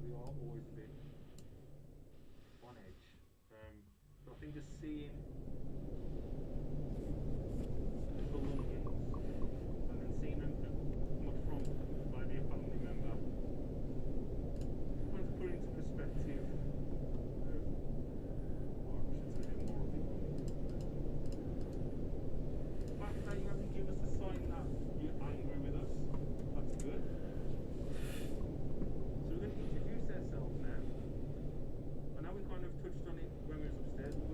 we are always a bit on edge. So I think just seeing the belongings and then seeing them come up front by a family member, trying to put it into perspective of, or I should say, a moral thing. The fact that you haven't given us a sign that you're angry with us, that's good. So we're going to introduce ourselves now. I know we kind of touched on it when we was upstairs, but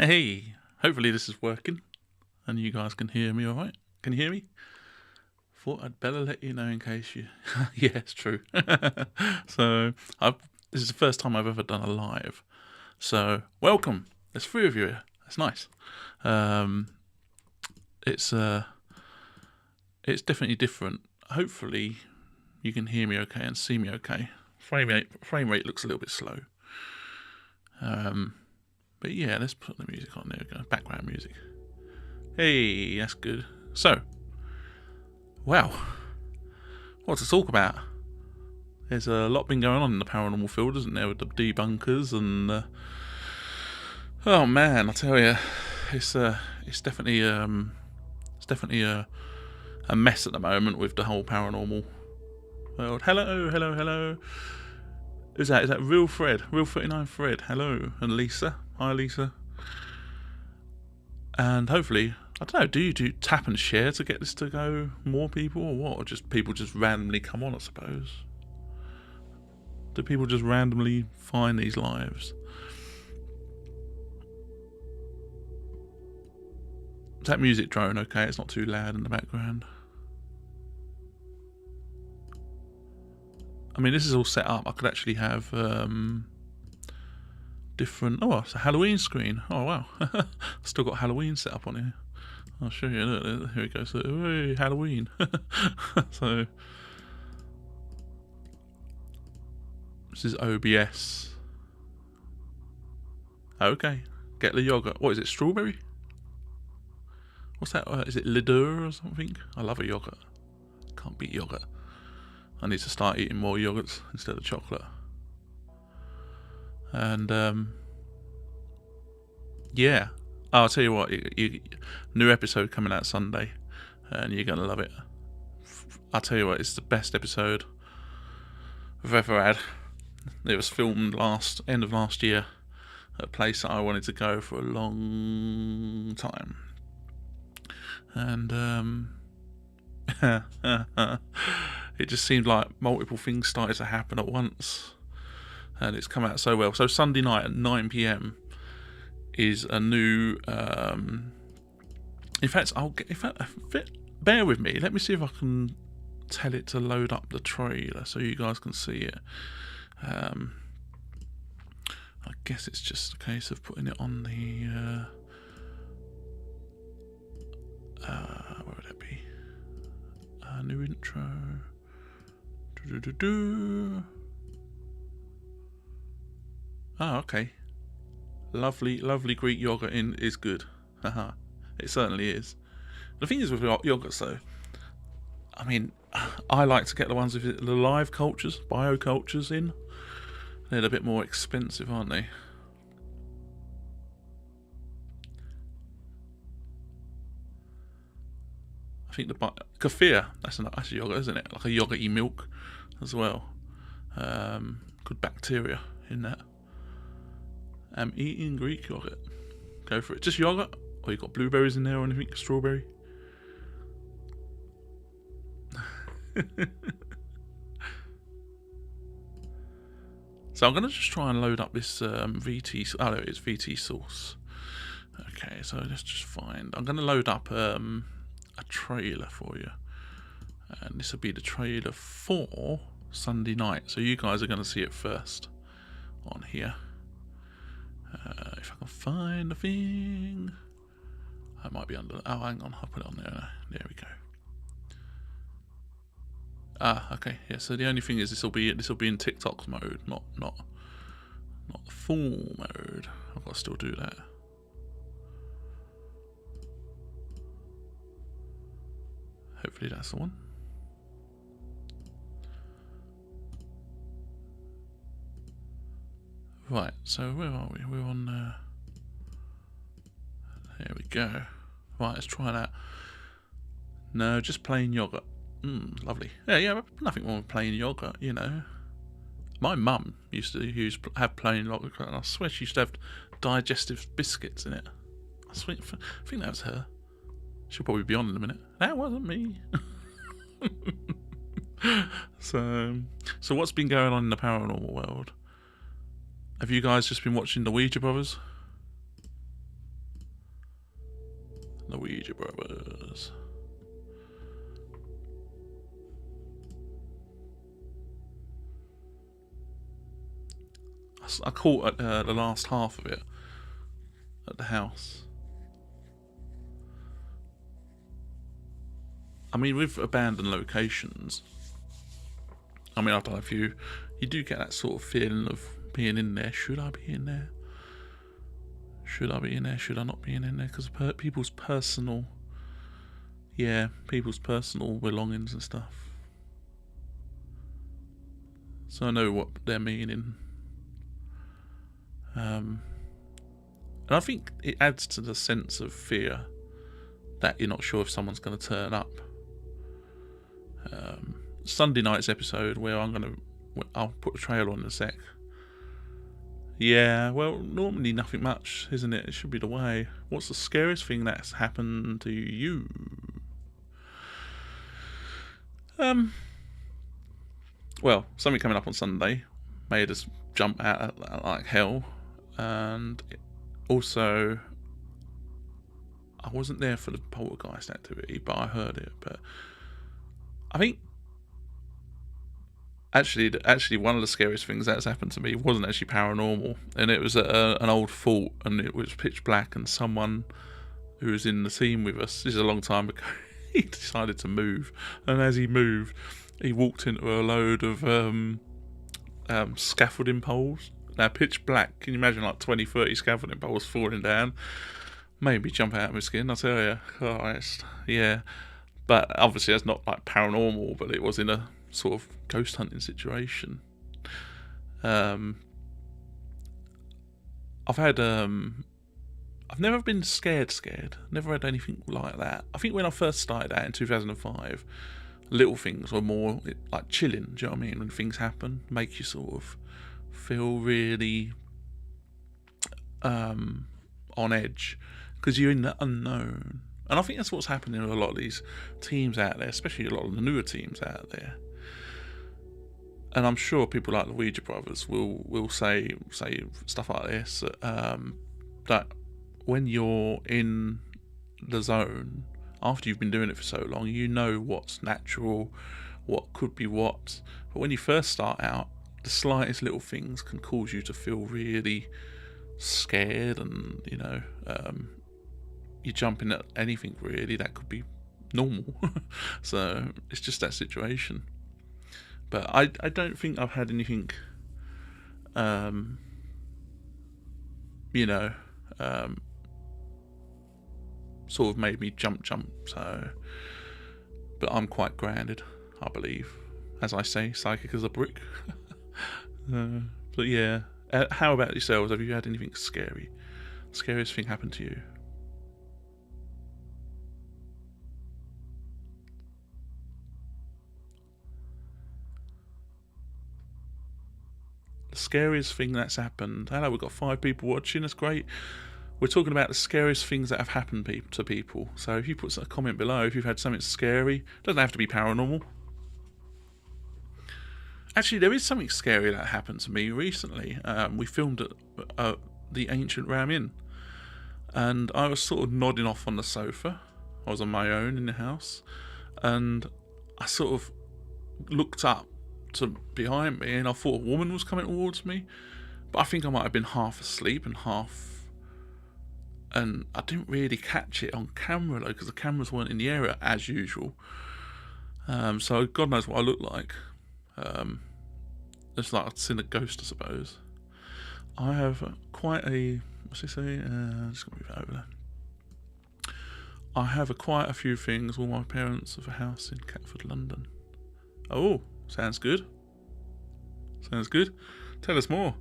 Hey, hopefully this is working and you guys can hear me all right. Can you hear me? Thought I'd better let you know in case you... yeah, it's true. So, this is the first time I've ever done a live. So, welcome. There's 3 of you here. That's nice. It's definitely different. Hopefully you can hear me okay and see me okay. Frame rate looks a little bit slow. But yeah, let's put the music on. There we go. Background music. Hey, that's good. So, wow, what to talk about? There's a lot been going on in the paranormal field, isn't there, with the debunkers and oh man, I tell you, it's definitely a mess at the moment with the whole paranormal world. Hello. Who's that? Is that Real Fred? Real 39 Fred. Hello, and Lisa. Hi, Lisa. And hopefully, I don't know. Do you do tap and share to get this to go more people, or what? Or just people just randomly come on? I suppose. Do people just randomly find these lives? Is that music drone okay? It's not too loud in the background. I mean, this is all set up. I could actually have different... Oh, it's a Halloween screen. Oh, wow. Still got Halloween set up on here. I'll show you. Look, here we go. So, hey, Halloween. So... This is OBS. Okay. Get the yogurt. What is it? Strawberry? What's that? Is it Lidur or something? I love a yogurt. Can't beat yogurt. I need to start eating more yogurts instead of chocolate. And yeah. Oh, I'll tell you what. New episode coming out Sunday, and you're gonna love it. I'll tell you what. It's the best episode I've ever had. It was filmed end of last year at a place that I wanted to go for a long time, and it just seemed like multiple things started to happen at once, and it's come out so well. So Sunday night at 9 p.m. is a new. In fact, bear with me. Let me see if I can tell it to load up the trailer so you guys can see it. I guess it's just a case of putting it on the where would it be? New intro. Oh, okay. Lovely Greek yogurt is good. Haha, it certainly is. The thing is with yogurts though, I mean, I like to get the ones with the live cultures, biocultures in. They're a bit more expensive, aren't they? I think the kefir, that's a yogurt, isn't it? Like a yogurty milk as well. Good bacteria in that. I'm eating Greek yogurt. Go for it. Just yogurt? Or you got blueberries in there or anything? Strawberry? So I'm going to just try and load up this VT... Oh, there it is, VT sauce. Okay, so let's just find... I'm going to load up a trailer for you. And this will be the trailer for Sunday night. So you guys are going to see it first on here. If I can find the thing... I might be under... Oh, hang on. I'll put it on there now. There we go. Ah, okay. Yeah. So the only thing is, this will be in TikTok's mode, not the full mode. I've got to still do that. Hopefully that's the one. Right. So where are we? We're on. There we go. Right. Let's try that. No, just plain yogurt. Lovely. Yeah, nothing wrong with plain yogurt, you know. My mum used to have plain yogurt, and I swear she used to have digestive biscuits in it. I think that was her. She'll probably be on in a minute. That wasn't me. So what's been going on in the paranormal world? Have you guys just been watching the Ouija Brothers? The Ouija Brothers. I caught the last half of it at the house. I mean, with abandoned locations, I mean, I don't know if you do get that sort of feeling of being in there. Should I be in there? Should I be in there? Should I not be in there? Because people's personal belongings and stuff. So I know what they're meaning. And I think it adds to the sense of fear that you're not sure if someone's going to turn up. Sunday night's episode, where I'll put a trailer on in a sec. Yeah, well, normally nothing much, isn't it? It should be the way. What's the scariest thing that's happened to you? Well, something coming up on Sunday made us jump out like hell, and also I wasn't there for the poltergeist activity, but I heard it. But I think actually one of the scariest things that's happened to me wasn't actually paranormal, and it was at an old fort, and it was pitch black, and someone who was in the team with us, this is a long time ago, he decided to move, and as he moved, he walked into a load of scaffolding poles. Now, pitch black, can you imagine like 20-30 scaffolding poles falling down? Made me jump out of my skin, I tell you. Christ. Yeah. But obviously that's not like paranormal, but it was in a sort of ghost hunting situation. I've never been scared. Never had anything like that. I think when I first started out in 2005, little things were more like chilling. Do you know what I mean? When things happen, make you sort of feel really on edge because you're in the unknown. And I think that's what's happening in a lot of these teams out there, especially a lot of the newer teams out there. And I'm sure people like the Ouija brothers will say stuff like this, that when you're in the zone, after you've been doing it for so long, you know what's natural, what could be what. But when you first start out, the slightest little things can cause you to feel really scared, and you jump in at anything really that could be normal. So it's just that situation. But I don't think I've had anything sort of made me jump. So, but I'm quite grounded, I believe. As I say, psychic as a brick. But yeah, how about yourselves? Have you had anything scary? Scariest thing happen to you? The scariest thing that's happened. Hello, we've got 5 people watching. That's great. We're talking about the scariest things that have happened to people. So if you put a comment below, if you've had something scary, doesn't have to be paranormal. Actually, there is something scary that happened to me recently. We filmed at the Ancient Ram Inn, and I was sort of nodding off on the sofa. I was on my own in the house, and I sort of looked up to behind me, and I thought a woman was coming towards me, but I think I might have been half asleep and I didn't really catch it on camera though, because the cameras weren't in the area as usual. So God knows what I look like. It's like I'd seen a ghost, I suppose. I have quite a... What's he say? Just gonna move it over there. I have quite a few things. All my parents have a house in Catford, London. Oh, sounds good. Sounds good. Tell us more.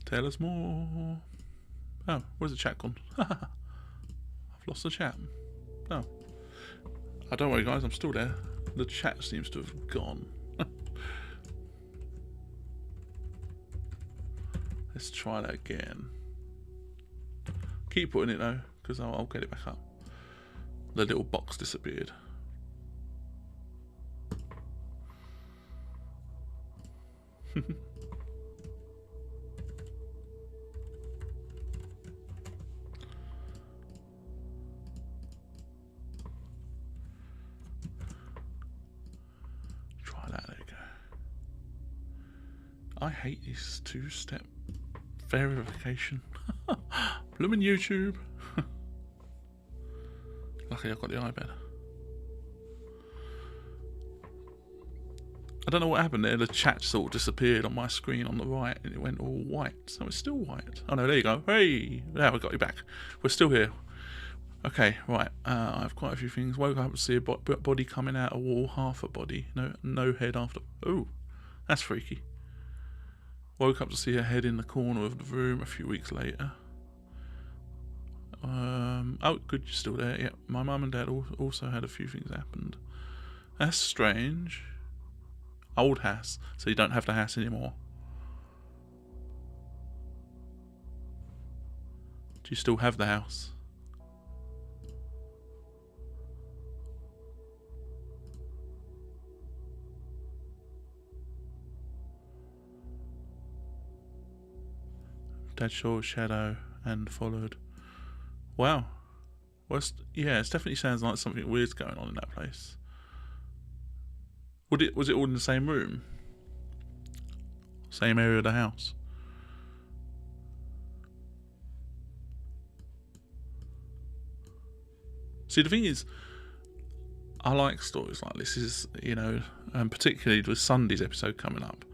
Tell us more. Oh, where's the chat gone? I've lost the chat. Oh. Don't worry guys, I'm still there. The chat seems to have gone. Let's try that again. Keep putting it though, because I'll get it back up. The little box disappeared. Try that, there you go. I hate this 2-step verification. Blooming YouTube. Luckily I've got the iPad. I don't know what happened there. The chat sort of disappeared on my screen on the right, and it went all white. So it's still white. Oh no, there you go. Hey, now we got you back. We're still here. Okay, right. I have quite a few things. Woke up to see a body coming out a wall, half a body, no head after. Oh, that's freaky. Woke up to see a head in the corner of the room a few weeks later. Oh, good, you're still there. Yeah, my mum and dad also had a few things happened. That's strange. Old house, so you don't have the house anymore. Do you still have the house? Dad saw a shadow and followed. Wow. Well, yeah, it definitely sounds like something weird's going on in that place. Was it all in the same room? Same area of the house? See, the thing is, I like stories like this. Is and particularly with Sunday's episode coming up.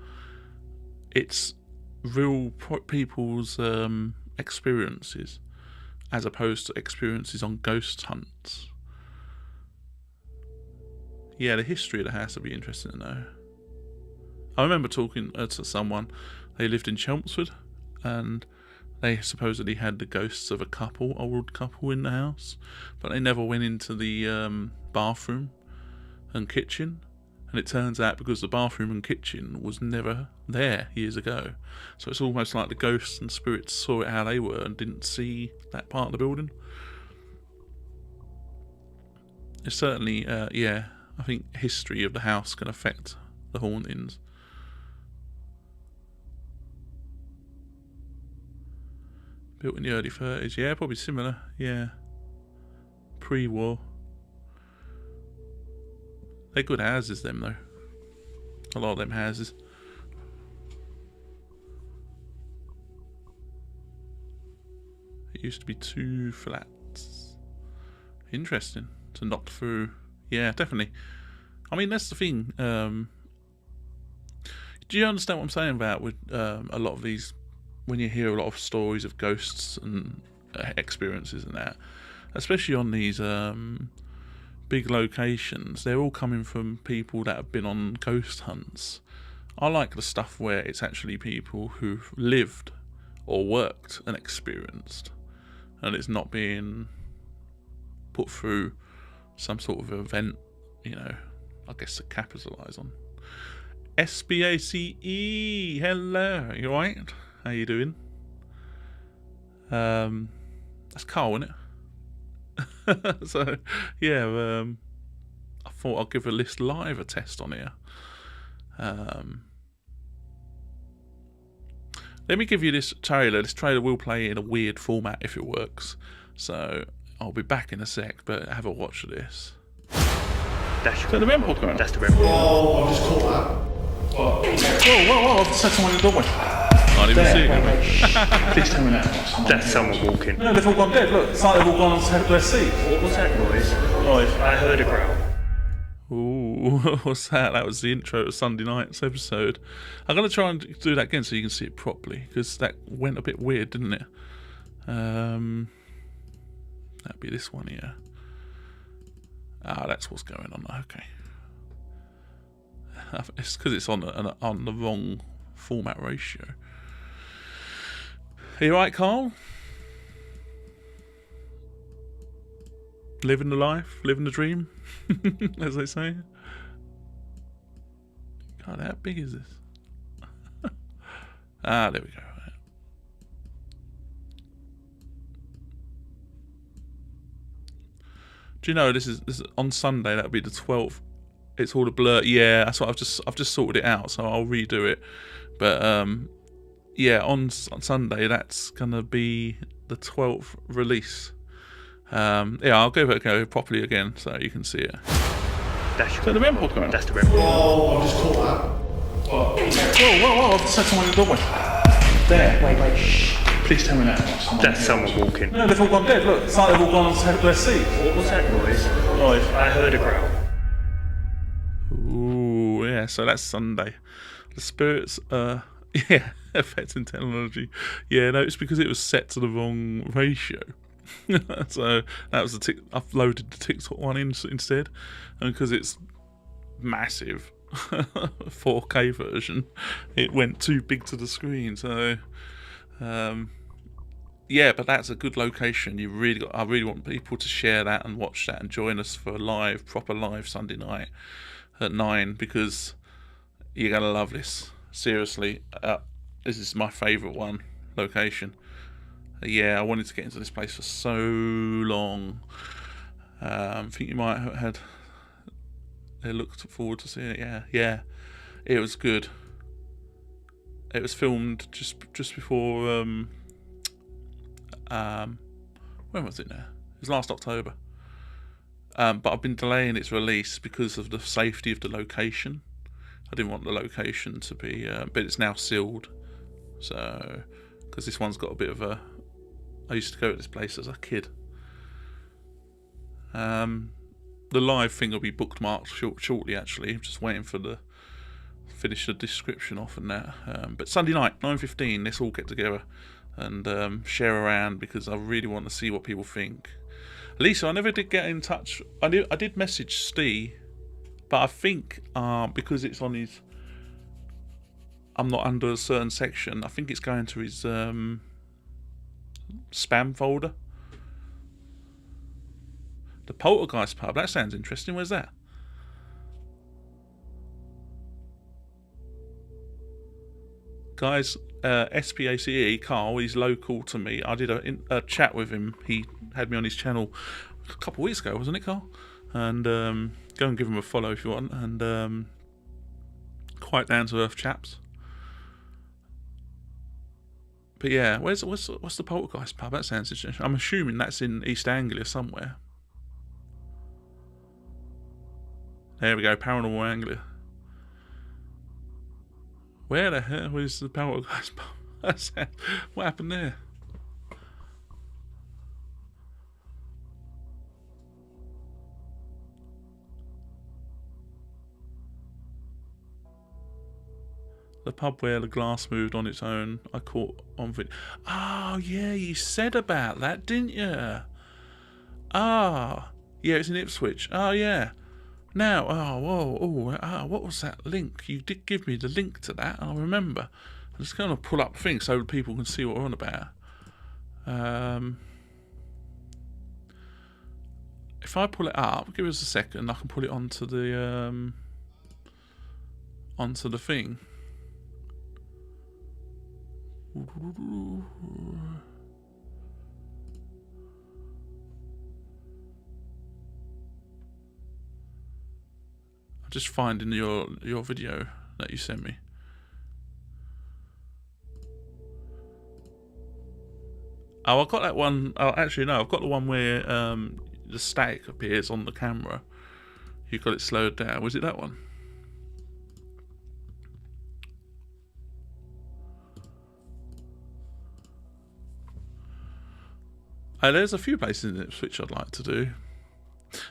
It's real people's experiences, as opposed to experiences on ghost hunts. Yeah, the history of the house would be interesting to know. I remember talking to someone. They lived in Chelmsford, and they supposedly had the ghosts of old couple in the house, but they never went into the bathroom and kitchen. And it turns out because the bathroom and kitchen was never there years ago, so it's almost like the ghosts and spirits saw it how they were and didn't see that part of the building. It's certainly, I think history of the house can affect the hauntings. Built in the early 30s, yeah, probably similar, yeah. Pre-war. They're good houses, them though. A lot of them houses. It used to be 2 flats. Interesting. To knock through. Yeah, definitely. I mean, that's the thing. Do you understand what I'm saying about with a lot of these, when you hear a lot of stories of ghosts and experiences and that, especially on these big locations, they're all coming from people that have been on ghost hunts. I like the stuff where it's actually people who've lived or worked and experienced, and it's not being put through some sort of event, I guess to capitalise on. SBACE, hello, you alright? How you doing? That's Carl, isn't it? So, yeah, I thought I'd give a list live a test on here. Let me give you this trailer. This trailer will play in a weird format if it works. So, I'll be back in a sec, but have a watch of this. That's the REM pod going on? That's the REM pod. Oh, I just caught that. Whoa, I've just had someone in the doorway. Can't even see it. Please tell me that's someone walking. No, they've all gone dead. Look, it's like they've all gone and had their seats. What was that noise? I heard a growl. Ooh, what's that? That was the intro to Sunday night's episode. I'm going to try and do that again so you can see it properly, because that went a bit weird, didn't it? That'd be this one here. That's what's going on. Okay. It's because it's on the wrong format ratio. Are you right, Carl? Living the life, living the dream, as they say. God, how big is this? There we go. Do you know this is on Sunday? That'll be the 12th. It's all a blur. Yeah, that's what I've just sorted it out, so I'll redo it. But yeah, on Sunday that's gonna be the 12th release. Yeah, I'll give it a go properly again so you can see it. That's the REM pod going on? That's the REM pod. Oh, I just caught that. Whoa, I've just had someone in the doorway. There, wait, shh. Please tell me that's someone walking. No, they've all gone dead. Look, it's like they've all gone and had their seats. What was that noise? I heard a growl. Ooh, yeah, so that's Sunday. The spirits, yeah, affecting technology. Yeah, no, it's because it was set to the wrong ratio. So that was I've loaded the TikTok one instead, and because it's massive 4K version, it went too big to the screen. So yeah, but that's a good location. I really want people to share that and watch that and join us for a proper live Sunday night at 9, because you're gonna love this. Seriously, this is my favourite location. Yeah, I wanted to get into this place for so long. I think you might have had. They looked forward to seeing it. Yeah, it was good. It was filmed just before. When was it now? It was last October. But I've been delaying its release because of the safety of the location. I didn't want the location to be, but it's now sealed. So, because this one's got a bit of a. I used to go to this place as a kid. The live thing will be bookmarked shortly. Actually, I'm just waiting for finish the description off and that. But Sunday night, 9:15, let's all get together and share around, because I really want to see what people think. Lisa, I never did get in touch. I did message Steve, but I think because it's on his, I'm not under a certain section. I think it's going to his spam folder. The Poltergeist pub. That sounds interesting. Where's that? Guys, SPACE, Carl, he's local to me. I did a chat with him. He had me on his channel a couple of weeks ago, wasn't it, Carl? And go and give him a follow if you want. And quite down to earth chaps. But yeah, what's the Poltergeist pub? That sounds interesting. I'm assuming that's in East Anglia somewhere. There we go, Paranormal Anglia. Where the hell was the Poltergeist pub? What happened there? The pub where the glass moved on its own. I caught on video. Oh yeah, you said about that, didn't you? Ah, yeah, it's in Ipswich. Oh yeah. Now, what was that link? You did give me the link to that. I remember. I'm just going to pull up the thing so people can see what we're on about. If I pull it up, give us a second. I can pull it onto the thing. I'm just finding your video that you sent me. Oh, I got that one. Oh, actually, no, I've got the one where the static appears on the camera. You got it slowed down. Was it that one? There's a few places in Ipswich I'd like to do.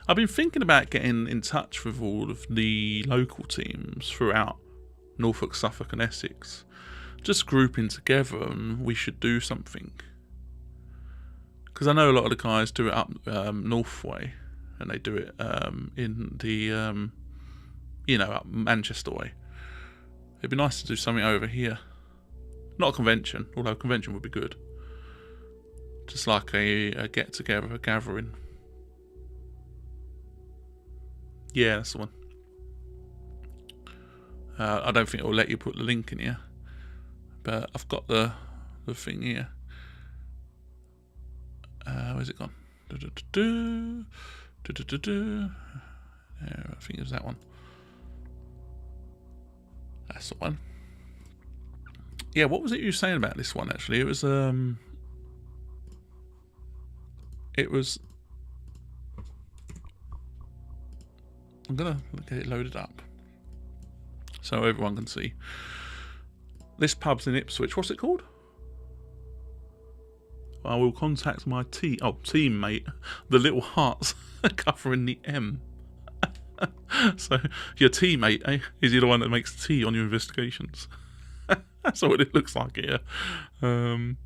I've been thinking about getting in touch with all of the local teams throughout Norfolk, Suffolk and Essex. Just grouping together, and we should do something. Because I know a lot of the guys do it up North Way, and they do it in the, up Manchester way. It'd be nice to do something over here. Not a convention, although a convention would be good. Just like a get-together, a gathering. Yeah, that's the one. I don't think it will let you put the link in here, but I've got the thing here. Where's it gone? Yeah, I think it was that one. That's the one. Yeah, what was it you were saying about this one? Actually, it was. I'm gonna get it loaded up so everyone can see. This pub's in Ipswich. What's it called? I will contact my teammate, the little hearts covering the M. So your teammate, is he the one that makes the tea on your investigations? That's what it looks like here. The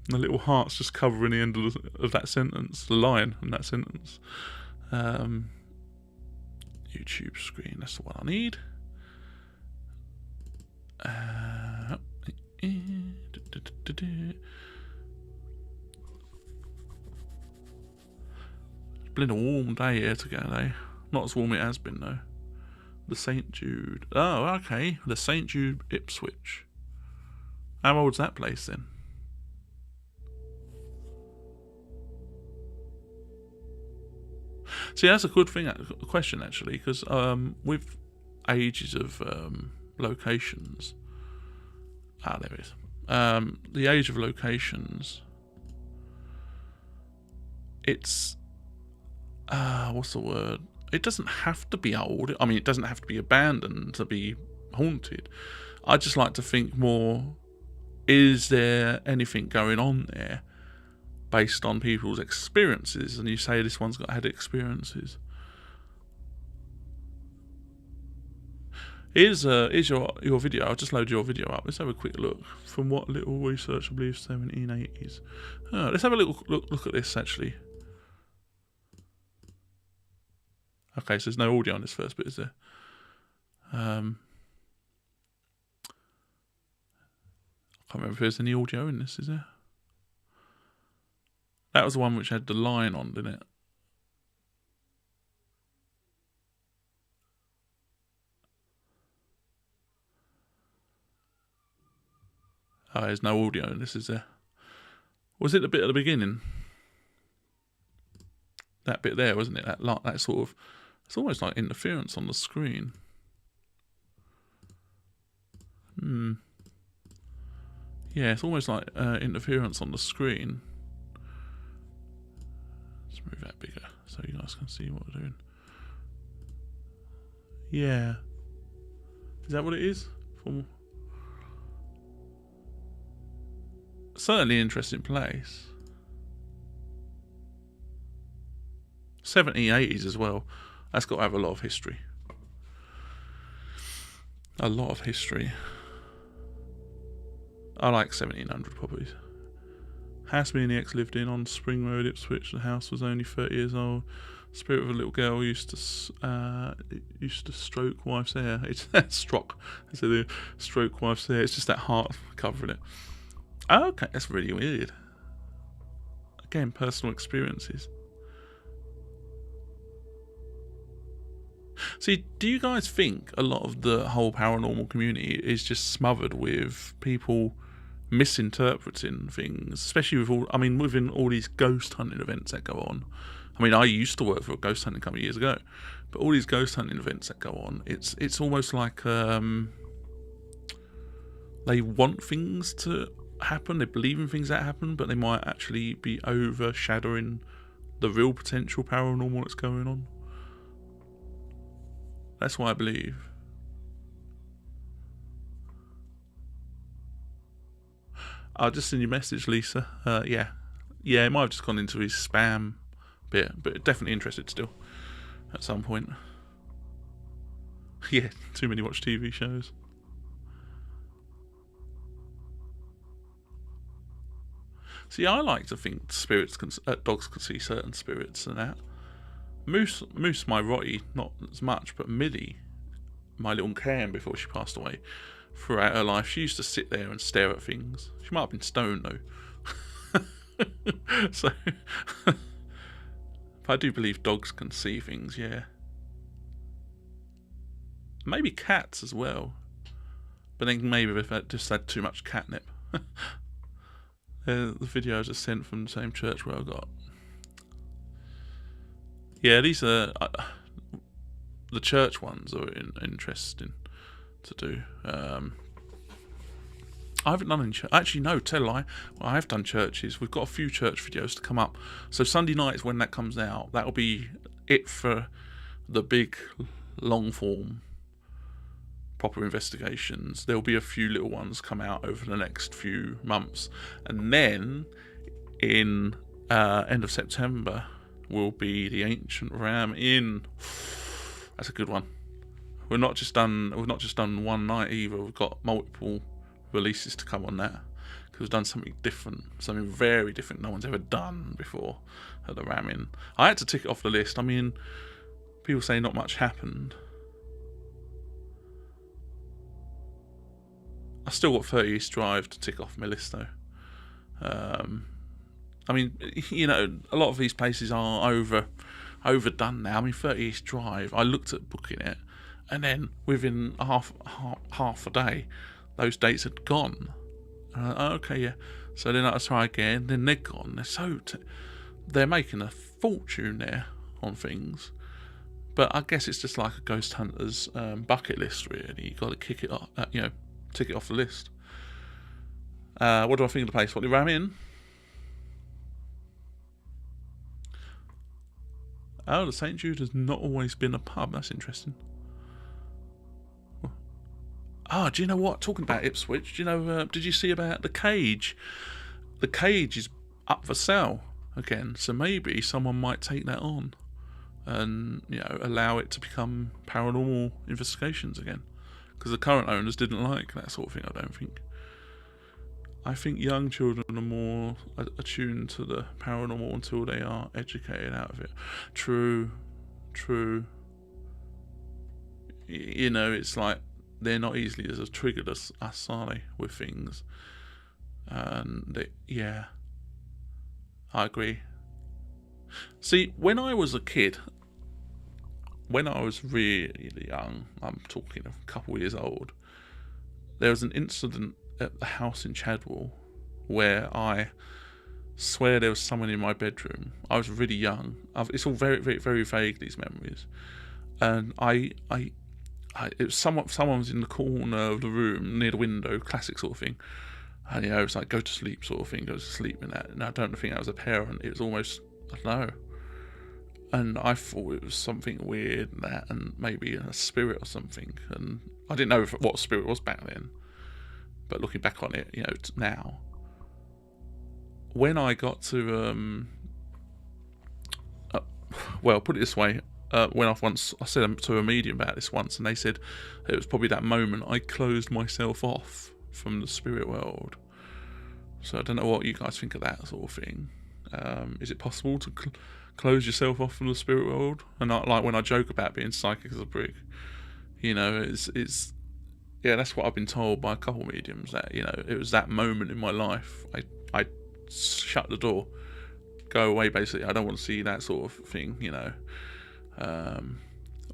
little hearts just covering the end of that sentence, the line in that sentence. YouTube screen, that's the one I need. It's been a warm day here today. Not as warm it has been though. The St. Jude. Oh, okay. The St. Jude Ipswich. How old's that place then? See, that's a good thing, a question actually, because with ages of locations, there it is. The age of locations, it's what's the word? It doesn't have to be old. I mean, it doesn't have to be abandoned to be haunted. I just like to think more, is there anything going on there based on people's experiences? And you say this one's got had experiences. Here's your video. I'll just load your video up. Let's have a quick look. From what little research, I believe 1780s. Let's have a little look at this actually. Okay, so there's no audio on this first bit, is there? I can't remember if there's any audio in this, is there? That was the one which had the line on, didn't it? Oh, there's no audio in this, is there? Was it the bit at the beginning? That bit there, wasn't it? That sort of... It's almost like interference on the screen. Yeah, it's almost like interference on the screen. Let's move that bigger so you guys can see what we're doing. Yeah. Is that what it is? Certainly an interesting place. 70s, 80s as well. That's got to have a lot of history. A lot of history. I like 1700 properties. House me and the ex lived in on Spring Road, Ipswich. The house was only 30 years old. Spirit of a little girl used to stroke wife's hair. It's stroke. So the stroke wife's hair. It's just that heart covering it. Oh, okay, that's really weird. Again, personal experiences. See, do you guys think a lot of the whole paranormal community is just smothered with people misinterpreting things, especially with within all these ghost hunting events that go on? I mean, I used to work for a ghost hunting company years ago, but all these ghost hunting events that go on, it's almost like they want things to happen, they believe in things that happen, but they might actually be overshadowing the real potential paranormal that's going on. That's what I believe. I'll just send you a message, Lisa. Yeah, it might have just gone into his spam bit, but definitely interested still at some point. Yeah, too many watch TV shows. See, I like to think dogs can see certain spirits and that. Moose, my Rottie, not as much, but Millie, my little Cam before she passed away, throughout her life, she used to sit there and stare at things. She might have been stoned though. So, I do believe dogs can see things, yeah. Maybe cats as well. But then maybe if I just had too much catnip. The video I just sent from the same church where I got. Yeah, these are the church ones are interesting to do. I haven't done any church. Actually, no, tell a lie. Well, I have done churches. We've got a few church videos to come up. So Sunday nights when that comes out, that'll be it for the big, long form, proper investigations. There'll be a few little ones come out over the next few months, and then in end of September will be the Ancient Ram in That's a good one. We've not just done one night either. We've got multiple releases to come on that, because we've done something different, something very different no one's ever done before at the Ram Inn. I had to tick it off the list. I mean, people say not much happened. I still got 30 East Drive to tick off my list though. I mean, you know, a lot of these places are overdone now. I mean, 30 East Drive, I looked at booking it, and then within half a day, those dates had gone. Okay, yeah. So then I try again. Then they're gone. They're making a fortune there on things. But I guess it's just like a ghost hunter's bucket list, really. You got to kick it off, tick it off the list. What do I think of the place? What did Ram in? Oh, the St. Jude has not always been a pub. That's interesting. Oh, do you know what? Talking about Ipswich, do you know? Did you see about the Cage? The Cage is up for sale again, so maybe someone might take that on and, you know, allow it to become paranormal investigations again. Because the current owners didn't like that sort of thing, I don't think. I think young children are more attuned to the paranormal until they are educated out of it. True. You know, it's like they're not easily as triggered as us, are they, with things? And yeah, I agree. See, when I was a kid, when I was really young, I'm talking a couple of years old, there was an incident at the house in Chadwell where I swear there was someone in my bedroom. I was really young. It's all very, very, very vague, these memories. And it was someone was in the corner of the room near the window, classic sort of thing. And you know, it was like go to sleep sort of thing, go to sleep and that. And I don't think that was a parent. It was almost, I don't know. And I thought it was something weird and that, and maybe a spirit or something. And I didn't know what a spirit was back then. But looking back on it, you know, now, when I got to, well, put it this way, when I said to a medium about this once, and they said it was probably that moment I closed myself off from the spirit world. So I don't know what you guys think of that sort of thing. Is it possible to close yourself off from the spirit world? And like when I joke about being psychic as a brick, you know, it's yeah, that's what I've been told by a couple of mediums, that, you know, it was that moment in my life. I shut the door, go away, basically. I don't want to see that sort of thing, you know.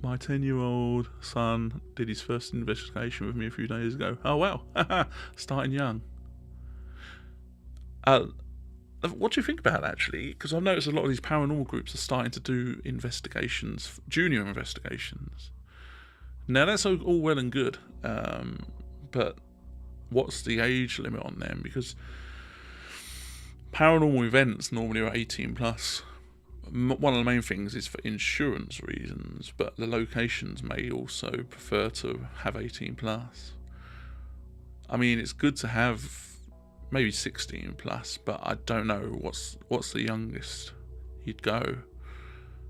My 10-year-old son did his first investigation with me a few days ago. Oh, wow. Starting young. What do you think about that, actually? Because I've noticed a lot of these paranormal groups are starting to do investigations, junior investigations. Now, that's all well and good, but what's the age limit on them? Because paranormal events normally are 18 plus. One of the main things is for insurance reasons, but the locations may also prefer to have 18 plus. I mean, it's good to have maybe 16 plus, but I don't know what's the youngest you'd go,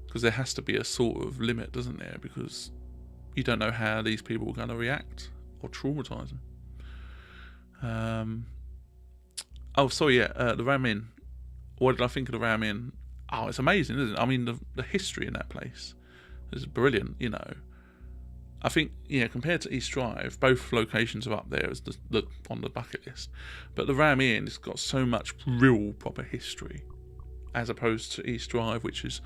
because there has to be a sort of limit, doesn't there? Because you don't know how these people are going to react or traumatise them. The Ram Inn. What did I think of the Ram Inn? Oh, it's amazing, isn't it? I mean, the history in that place is brilliant, you know. I think, yeah, compared to East Drive, both locations are up there as on the bucket list. But the Ram Inn has got so much real proper history, as opposed to East Drive, which is,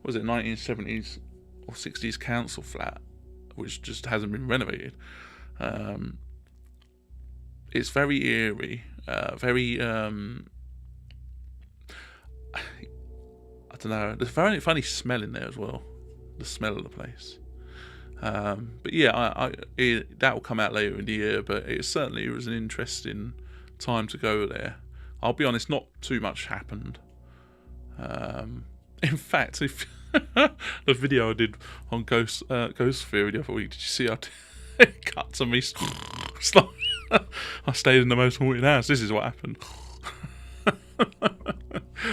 was it 1970s or 60s council flat, which just hasn't been renovated. It's very eerie, very, I don't know, there's a very funny smell in there as well, the smell of the place. But yeah, that will come out later in the year, but it was an interesting time to go there. I'll be honest, not too much happened. In fact, if the video I did on Ghost Theory the other week, did you see how it cut to me? I stayed in the most haunted house. This is what happened.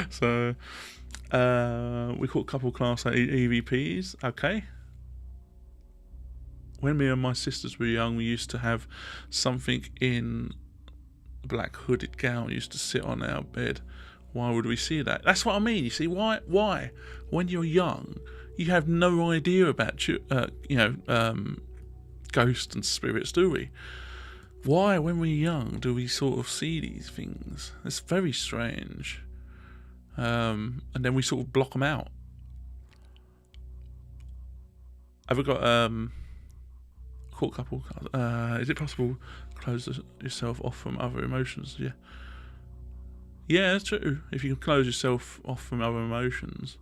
So, we caught a couple of Class A EVPs. Okay. when me and my sisters were young, we used to have something in a black hooded gown used to sit on our bed. Why would we see that? That's what I mean. You see, why? When you're young, you have no idea about ghosts and spirits, do we? Why, when we're young, do we sort of see these things? It's very strange. And then we sort of block them out. Have we got court couple? Is it possible to close yourself off from other emotions? Yeah. Yeah, that's true. If you can close yourself off from other emotions,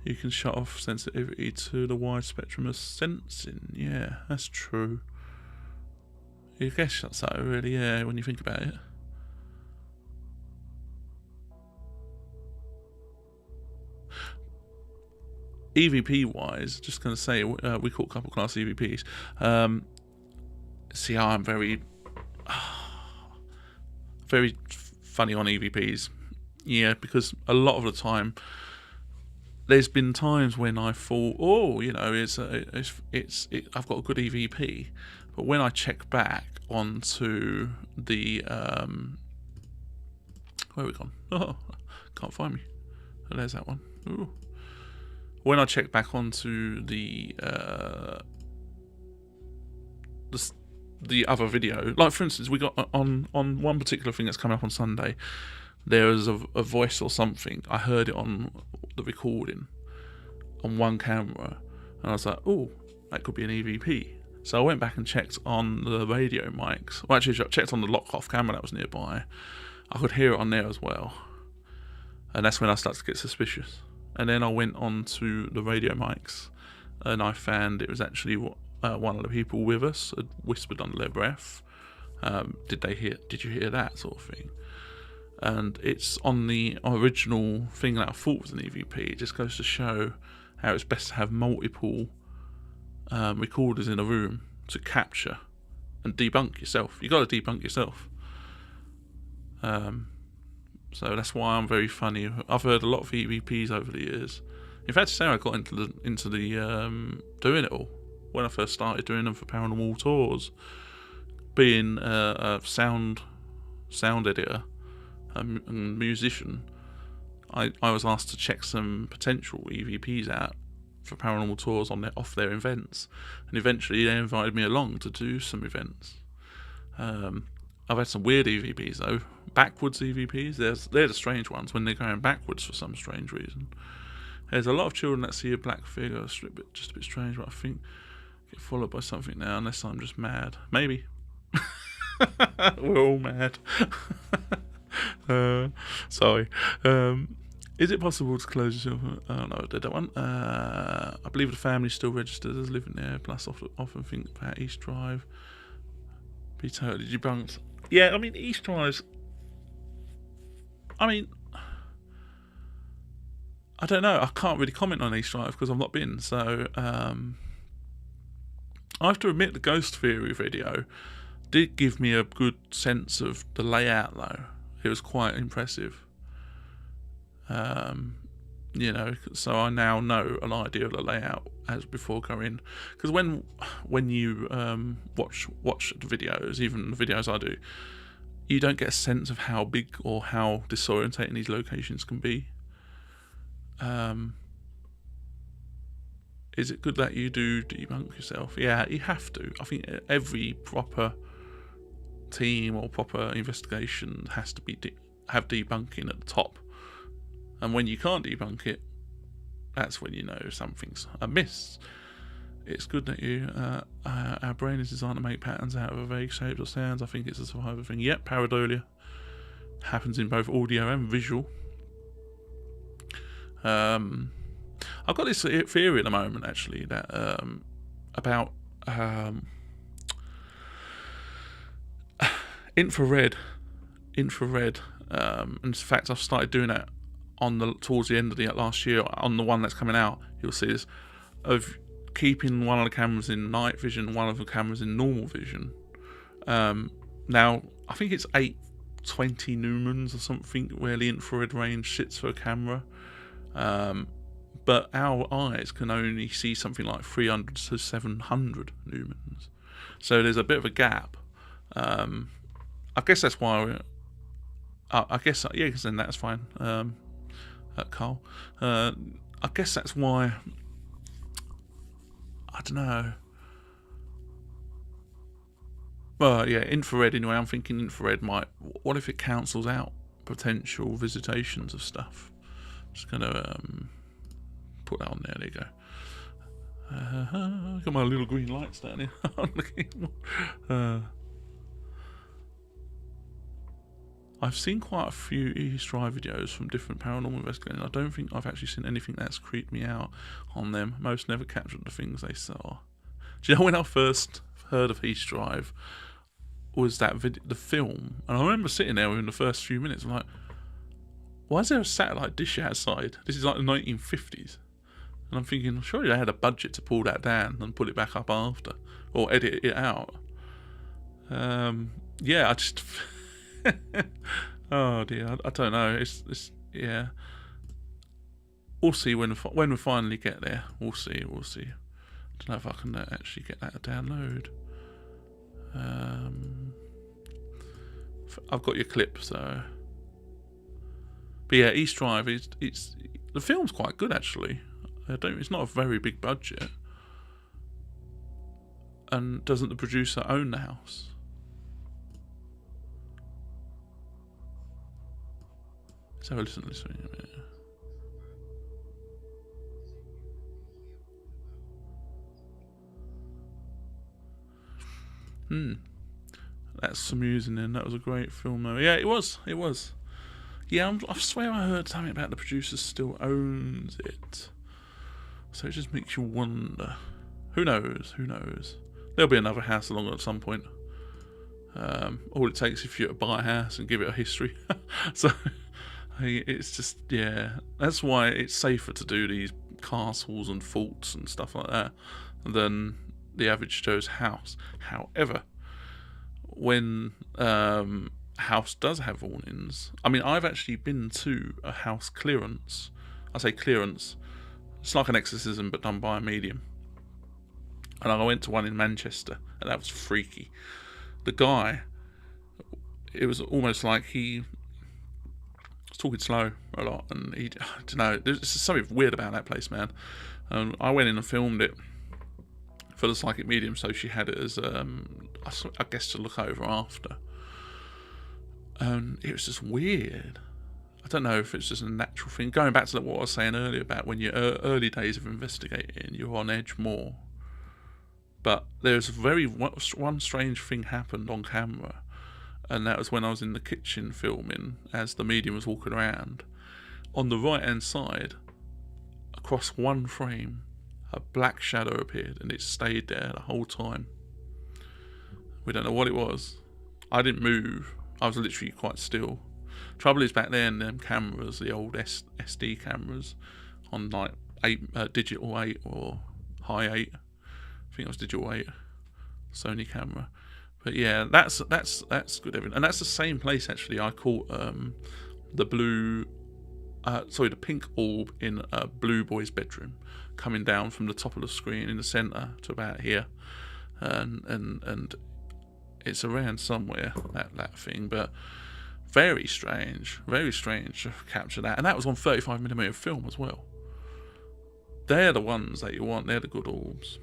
you can shut off sensitivity to the wide spectrum of sensing. Yeah, that's true. I guess that's so, really, yeah, when you think about it. EVP wise, just going to say, we call couple class EVPs. See, I'm very funny on EVPs. Yeah, because a lot of the time, there's been times when I thought, oh, you know, I've got a good EVP, but when I check back onto the where have we gone? Oh, can't find me. Oh, there's that one. Ooh. When I check back onto the other video, like for instance, we got on one particular thing that's coming up on Sunday, there was a voice or something. I heard it on the recording on one camera, and I was like, oh, that could be an EVP. So I went back and checked on the radio mics. Well, actually, I checked on the lock-off camera that was nearby. I could hear it on there as well, and that's when I started to get suspicious. And then I went on to the radio mics, and I found it was actually one of the people with us had whispered under their breath. Did you hear that sort of thing? And it's on the original thing that I thought was an EVP. It just goes to show how it's best to have multiple recorders in a room to capture and debunk yourself. You got to debunk yourself. So that's why I'm very funny. I've heard a lot of EVPs over the years. In fact, to say I got into the doing it all when I first started doing them for paranormal tours. Being a sound editor and musician, I was asked to check some potential EVPs out for paranormal tours off their events, and eventually they invited me along to do some events. I've had some weird EVPs though, backwards EVPs. They're the strange ones when they're going backwards for some strange reason. There's a lot of children that see a black figure, just a bit strange, but I think get followed by something now, unless I'm just mad. Maybe. We're all mad. Sorry. Is it possible to close yourself? Oh no, I did that one. I believe the family still registered as living there, plus often think about East Drive. Be totally debunked. Yeah, I mean, East Drive's... I mean... I don't know, I can't really comment on East Drive because I've not been, so... I have to admit the Ghost Theory video did give me a good sense of the layout though. It was quite impressive. You know, so I now know an idea of the layout as before going. Because when you watch the videos, even the videos I do, you don't get a sense of how big or how disorientating these locations can be. Is it good that you do debunk yourself? Yeah, you have to. I think every proper team or proper investigation has to be have debunking at the top. And when you can't debunk it, that's when you know something's amiss. It's good that you... our brain is designed to make patterns out of vague shapes or sounds. I think it's a survival thing. Yep, pareidolia happens in both audio and visual. I've got this theory at the moment, actually, that about infrared. In fact, I've started doing that towards the end of the last year on the one that's coming out. You'll see this of keeping one of the cameras in night vision, one of the cameras in normal vision. Now I think it's 820 lumens or something where the infrared range sits for a camera. but our eyes can only see something like 300 to 700 lumens. So there's a bit of a gap. I guess that's why. I guess yeah, because then that's fine. Carl. I guess that's why. I don't know. Well, yeah, infrared anyway. I'm thinking infrared might. What if it cancels out potential visitations of stuff? Just gonna put that on there. There you go. Got my little green lights down here. I've seen quite a few East Drive videos from different paranormal investigators. I don't think I've actually seen anything that's creeped me out on them. Most never captured the things they saw. Do you know when I first heard of East Drive was that the film? And I remember sitting there within the first few minutes, I'm like, why is there a satellite dish outside? This is like the 1950s. And I'm thinking, surely they had a budget to pull that down and put it back up after, or edit it out. Yeah, I just... oh dear, I don't know. It's yeah. We'll see when we finally get there. We'll see. I don't know if I can actually get that to download. I've got your clip, so. But yeah, East Drive it's the film's quite good actually. It's not a very big budget. And doesn't the producer own the house? Let's have a listen to this one. That's some musing in. That was a great film though. Yeah, it was. Yeah, I swear I heard something about the producer still owns it. So it just makes you wonder. Who knows? There'll be another house along at some point. All it takes is for you to buy a house and give it a history. So it's just, yeah, that's why it's safer to do these castles and forts and stuff like that than the average Joe's house. However, when house does have awnings, I mean, I've actually been to a house clearance. I say clearance, it's like an exorcism but done by a medium. And I went to one in Manchester, and that was freaky. The guy, it was almost like he was talking slow a lot, and I don't know, there's something weird about that place, man. I went in and filmed it for the psychic medium, so she had it as, I guess, to look over after. It was just weird. I don't know if it's just a natural thing. Going back to what I was saying earlier about when you're early days of investigating, you're on edge more. But there's one strange thing happened on camera, and that was when I was in the kitchen filming as the medium was walking around. On the right hand side, across one frame, a black shadow appeared, and it stayed there the whole time. We don't know what it was. I didn't move. I was literally quite still. Trouble is, back then, them cameras, the old SD cameras, on like digital 8 or high 8. I think it was digital 8, Sony camera. But yeah, that's good evidence, and that's the same place actually I caught the pink orb in a blue boy's bedroom, coming down from the top of the screen in the centre to about here, and it's around somewhere, that thing, but very strange to capture that, and that was on 35mm film as well. They're the ones that you want. They're the good orbs.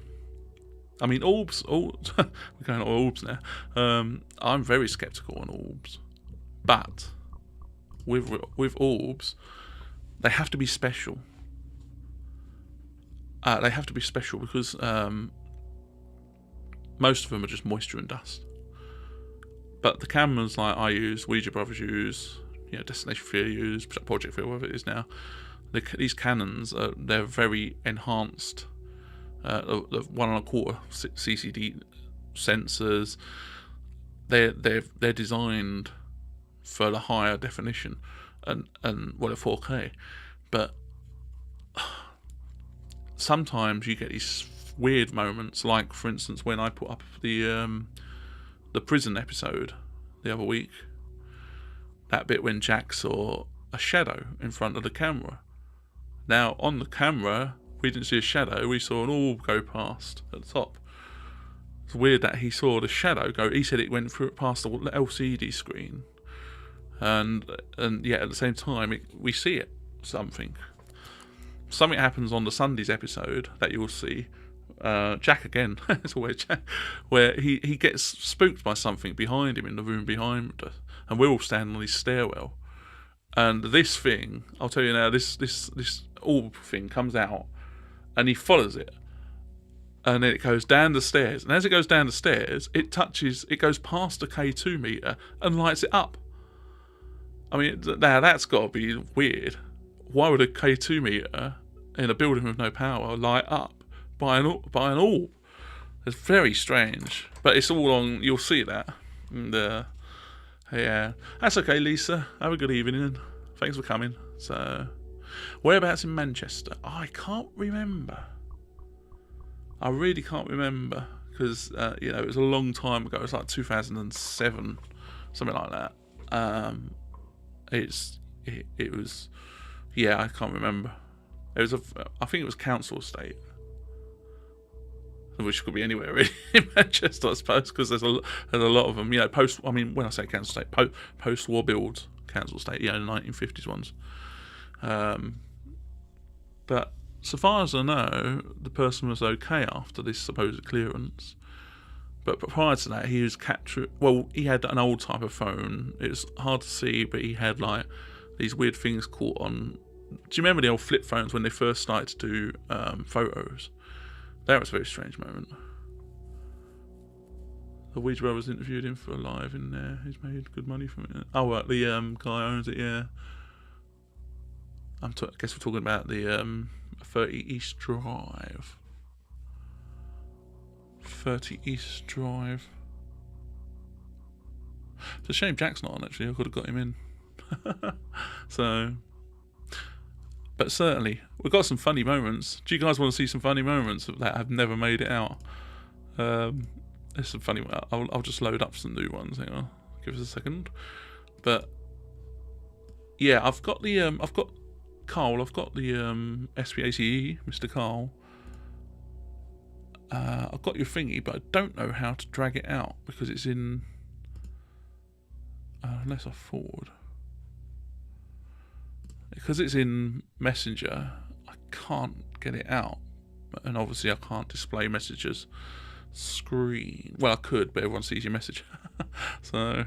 I mean, orbs. We're going on orbs now. I'm very skeptical on orbs, but with orbs, they have to be special. They have to be special because most of them are just moisture and dust. But the cameras like I use, Ouija Brothers use, Destination Fear use, Project Fear, whatever it is now, these Canons, they're very enhanced. The 1.25 CCD sensors, they're designed for the higher definition and well, 4K, but sometimes you get these weird moments, like for instance when I put up the prison episode the other week, that bit when Jack saw a shadow in front of the camera, Now, on the camera, we didn't see a shadow. We saw an orb go past at the top. It's weird that he saw the shadow go. He said it went through past the LCD screen. And yet at the same time, we see it. Something happens on the Sunday's episode that you'll see. Jack again, it's always Jack, where he gets spooked by something behind him in the room behind us, and we're all standing on his stairwell. And this thing, I'll tell you now, this orb thing comes out, and he follows it, and then it goes down the stairs. And as it goes down the stairs, it goes past the K2 meter and lights it up. I mean, now that's got to be weird. Why would a K2 meter in a building with no power light up by an orb? It's very strange, but it's all on. You'll see that. And yeah, that's okay, Lisa. Have a good evening. Thanks for coming. So, whereabouts in Manchester? I can't remember. I really can't remember because it was a long time ago. It was like 2007, something like that. It was. Yeah, I can't remember. I think it was council estate, which could be anywhere really in Manchester, I suppose, because there's a lot of them. When I say council estate, post-war builds, council estate, the 1950s ones. But so far as I know, the person was okay after this supposed clearance. But prior to that, he was captured. Well, he had an old type of phone. It was hard to see, but he had like these weird things caught on. Do you remember the old flip phones when they first started to do photos? That was a very strange moment. The Ouija brothers interviewed him for live in there. He's made good money from it. Oh, right, the guy owns it. Yeah. I guess we're talking about the 30 East Drive. 30 East Drive. It's a shame Jack's not on, actually. I could have got him in. So, but certainly, we've got some funny moments. Do you guys want to see some funny moments that have never made it out? There's some funny. I'll just load up some new ones. Hang on, give us a second. But yeah, I've got Carl. I've got the SPACE, Mr. Carl. I've got your thingy, but I don't know how to drag it out because it's in. Unless I forward. Because it's in Messenger, I can't get it out. And obviously I can't display messages screen. Well, I could, but everyone sees your message. So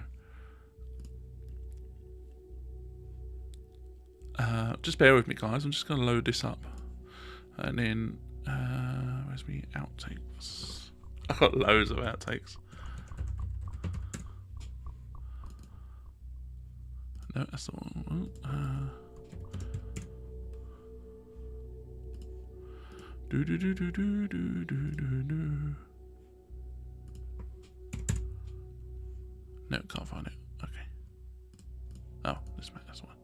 just bear with me, guys. I'm just going to load this up. And then where's my outtakes? I've got loads of outtakes. No, that's the one. No, can't find it. Okay. Oh, that's the one.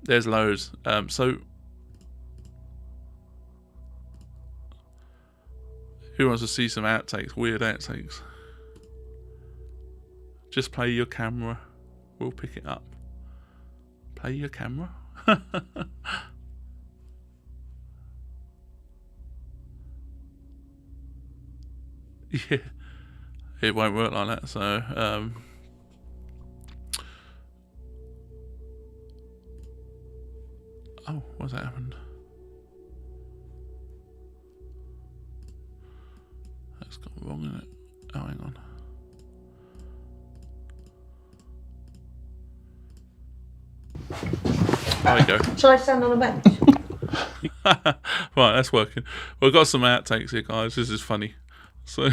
There's loads. So who wants to see some outtakes? Weird outtakes. Just play your camera. We'll pick it up. Play your camera. Yeah, it won't work like that. So, oh, what's that happened? That's gone wrong, isn't it? Oh, hang on. There we go. Shall I stand on a bench? Right, that's working. We've got some outtakes here, guys. This is funny. So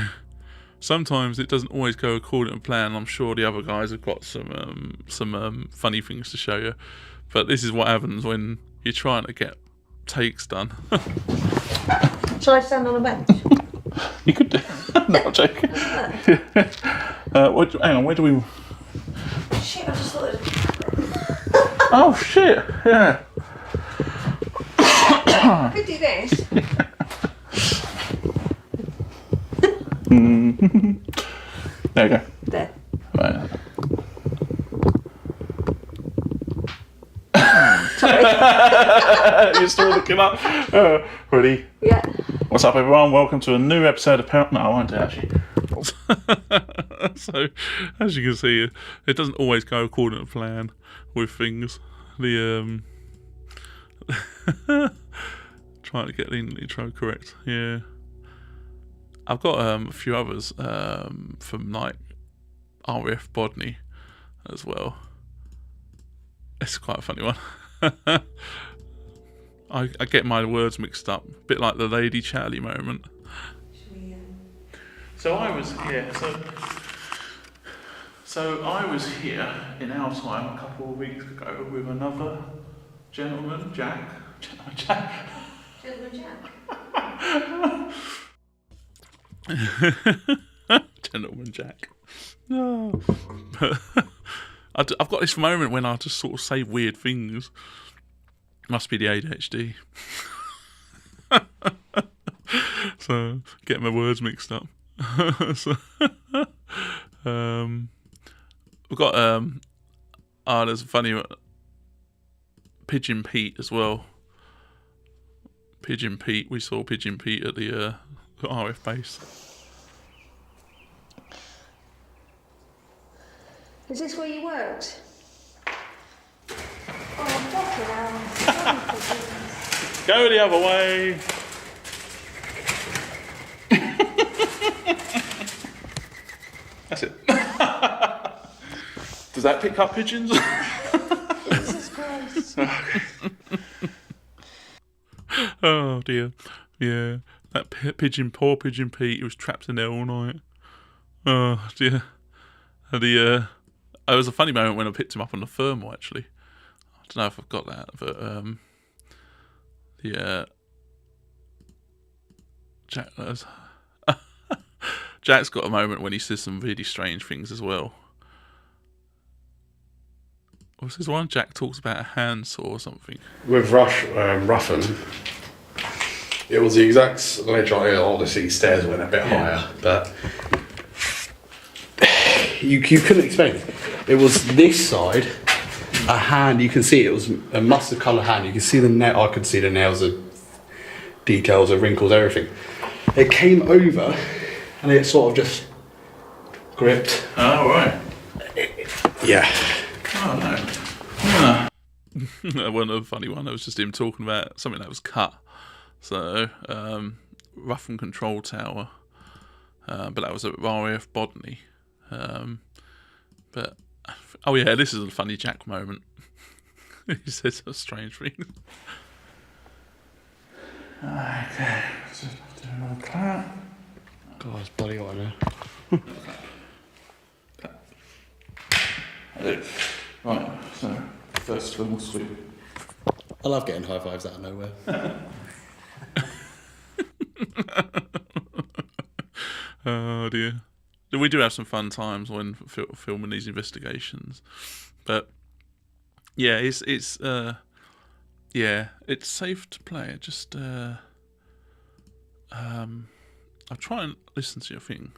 sometimes it doesn't always go according to plan. I'm sure the other guys have got some funny things to show you. But this is what happens when you're trying to get takes done. Shall I stand on a bench? You could do. No, I'm joking. Hang on, where do we... Shit, I just thought it... Oh, shit, yeah. I could do this. There you go. There. Right. Sorry. You're still looking up. Ready? Yeah. What's up, everyone? Welcome to a new episode of Paranormal. No, I won't do it, actually. So, as you can see, it doesn't always go according to plan with things. The trying to get the intro correct. Yeah, I've got a few others from like RF Bodney as well. It's quite a funny one. I get my words mixed up, a bit like the Lady Charlie moment. So I was here. So I was here in our time a couple of weeks ago with another gentleman, Jack. Gentleman Jack. Gentleman Jack. No. I've got this moment when I just sort of say weird things. Must be the ADHD. So, getting my words mixed up. So, we've got, there's a funny Pigeon Pete as well. Pigeon Pete, we saw Pigeon Pete at the RF base. Is this where you worked? Oh, fucking hell. Go the other way. That's it. Does that pick up pigeons? Jesus Christ. Oh dear. Yeah. That poor Pigeon Pete, he was trapped in there all night. Oh dear. And it was a funny moment when I picked him up on the thermal, actually. I don't know if I've got that, but Jack's got a moment when he says some really strange things as well. What's this one? Jack talks about a handsaw or something. With Ruffin, it was the exact later on. Obviously, stairs went a bit higher, but you couldn't explain it. It was this side, a hand. You can see it was a mustard colour hand. You can see the nail. I could see the nails, the details, the wrinkles, everything. It came over, and it sort of just gripped. Oh right. Yeah. Oh no. One of the funny one. It was just him talking about something that was cut. So rough and control tower, but that was at RAF Bodney. But oh yeah, this is a funny Jack moment. He says some strange things. Okay, so do another clap. God, it's bloody hot now. Right, so first thermal sweep. I love getting high fives out of nowhere. Oh dear. We do have some fun times when filming these investigations, but yeah, it's safe to play. Just I'll try and listen to your thing.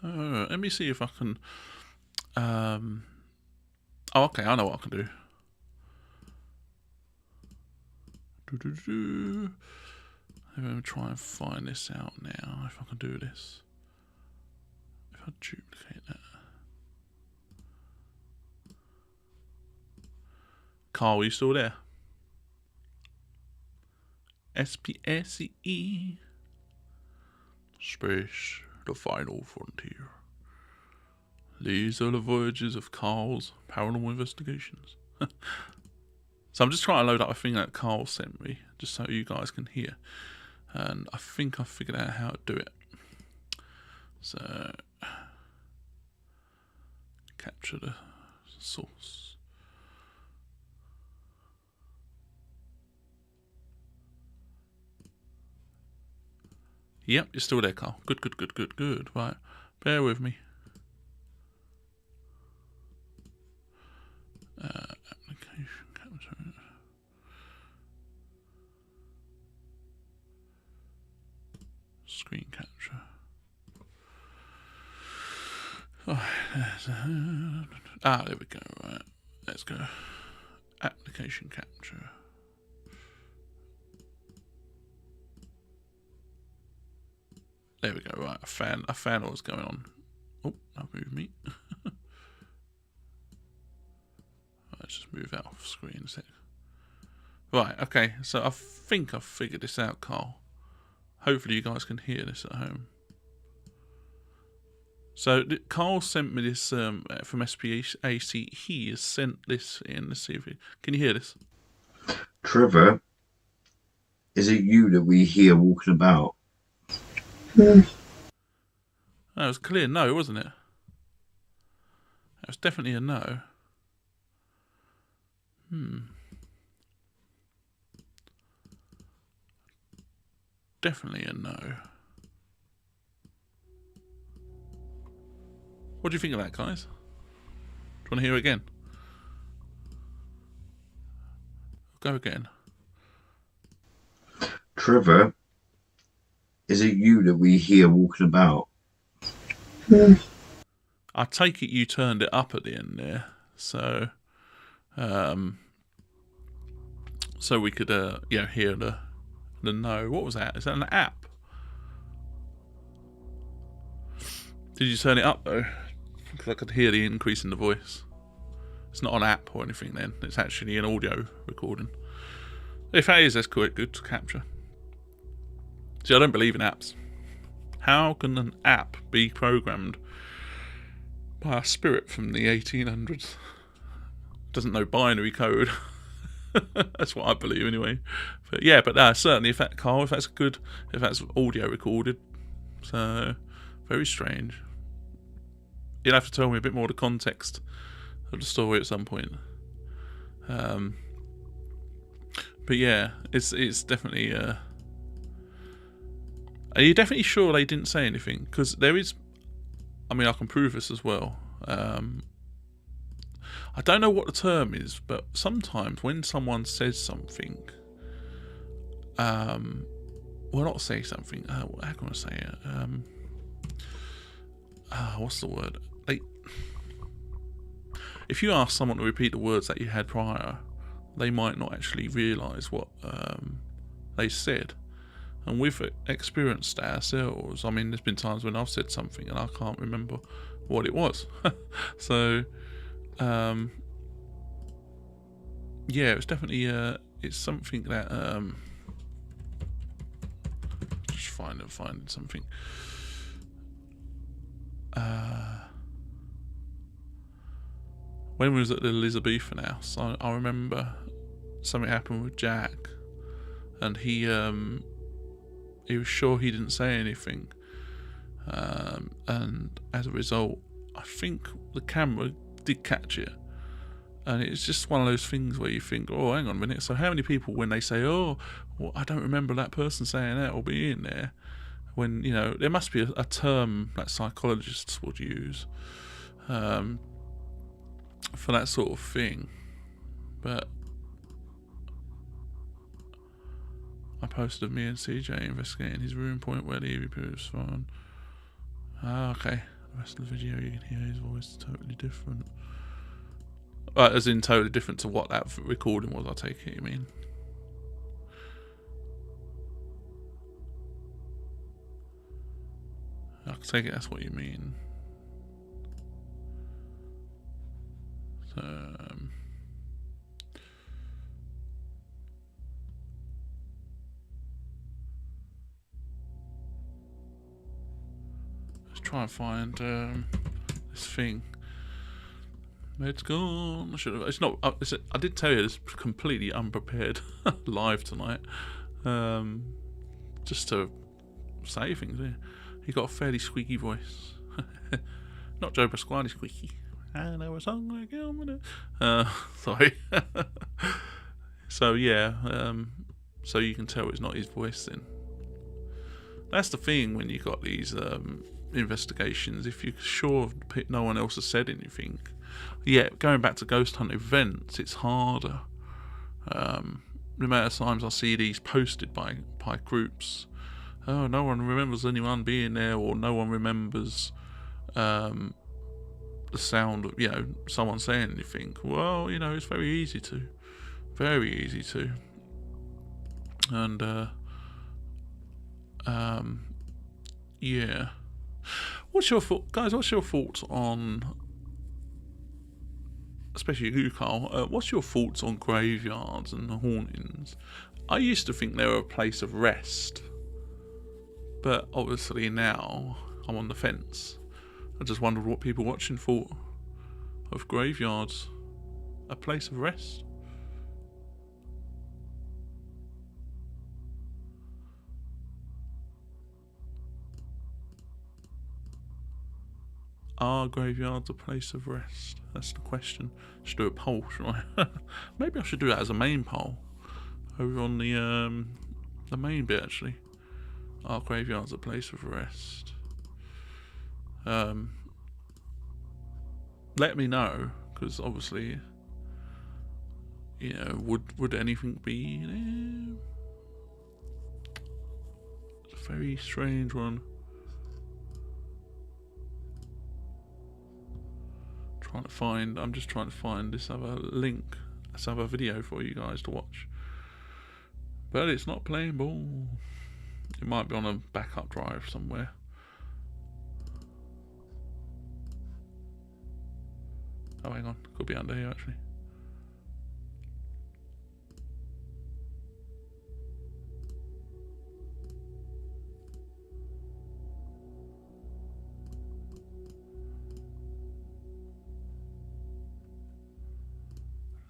Let me see if I can. Oh, okay, I know what I can do. I'm going to try and find this out now, if I can do this. If I duplicate that. Carl, are you still there? SPSE. Space, the final frontier. These are the voyages of Carl's paranormal investigations. So I'm just trying to load up a thing that Carl sent me, just so you guys can hear. And I think I figured out how to do it. So, capture the source. Yep, you're still there, Carl. Good. Right, bear with me. Application capture. Screen capture. Oh, There we go. Right, let's go. Application capture. There we go. Right, I found what was going on. Oh, that moved me. Let's just move out of screen a sec. Right, okay. So I think I've figured this out, Carl. Hopefully you guys can hear this at home. So Carl sent me this from SPAC. He has sent this in. Let's see if can you hear this? Trevor, is it you that we hear walking about? That was clear no, wasn't it? That was definitely a no. Definitely a no. What do you think of that, guys? Do you want to hear it again? Go again. Trevor, is it you that we hear walking about? I take it you turned it up at the end there, so so we could hear the no. What was that? Is that an app? Did you turn it up though? Because I could hear the increase in the voice. It's not an app or anything then. It's actually an audio recording. If that is, that's quite good to capture. See, I don't believe in apps. How can an app be programmed by a spirit from the 1800s? Doesn't know binary code. That's what I believe anyway. But yeah, certainly if that's audio recorded. So, very strange. You'll have to tell me a bit more of the context of the story at some point. But yeah, it's definitely. Are you definitely sure they didn't say anything? Because there is. I mean, I can prove this as well. I don't know what the term is, but sometimes when someone says something, well, not say something. How can I say it? What's the word? If you ask someone to repeat the words that you had prior, they might not actually realise what they said. And we've experienced that ourselves. I mean, there's been times when I've said something and I can't remember what it was. So, yeah, it's definitely it's something that just finding something. When we was at the Elizabethan house, I remember something happened with Jack, and he was sure he didn't say anything, and as a result, I think the camera did catch it, and it's just one of those things where you think, oh, hang on a minute. So how many people, when they say, oh, well, I don't remember that person saying that or being there, when there must be a term that psychologists would use. For that sort of thing, but I posted me and CJ investigating his room point where the EVP was found. Okay. The rest of the video you can hear his voice totally different. As in totally different to what that recording was, I take it you mean. I take it that's what you mean. Let's try and find this thing. It's gone. It's not. I did tell you it's completely unprepared live tonight. Just to say things. Yeah. He got a fairly squeaky voice. Not Joe Pasquale squeaky. I know a song like it. Sorry. So yeah, so you can tell it's not his voice then. That's the thing when you got these investigations. If you're sure no one else has said anything, yeah, going back to ghost hunt events, it's harder. The amount of times I see these posted by groups. Oh, no one remembers anyone being there, or no one remembers the sound of, you know, someone saying anything. Well, you know, it's very easy to. And yeah. What's your guys? What's your thoughts on, especially you, Carl? What's your thoughts on graveyards and hauntings? I used to think they were a place of rest, but obviously now I'm on the fence. I just wondered what people watching thought of graveyards, a place of rest. Are graveyards a place of rest? That's the question. Should do a poll, should I? Maybe I should do that as a main poll over on the main bit actually. Are graveyards a place of rest? Let me know, because obviously, you know, would anything be there? It's a very strange one. I'm just trying to find this other link, this other video for you guys to watch. But it's not playing ball. It might be on a backup drive somewhere. Oh, hang on. Could be under here, actually.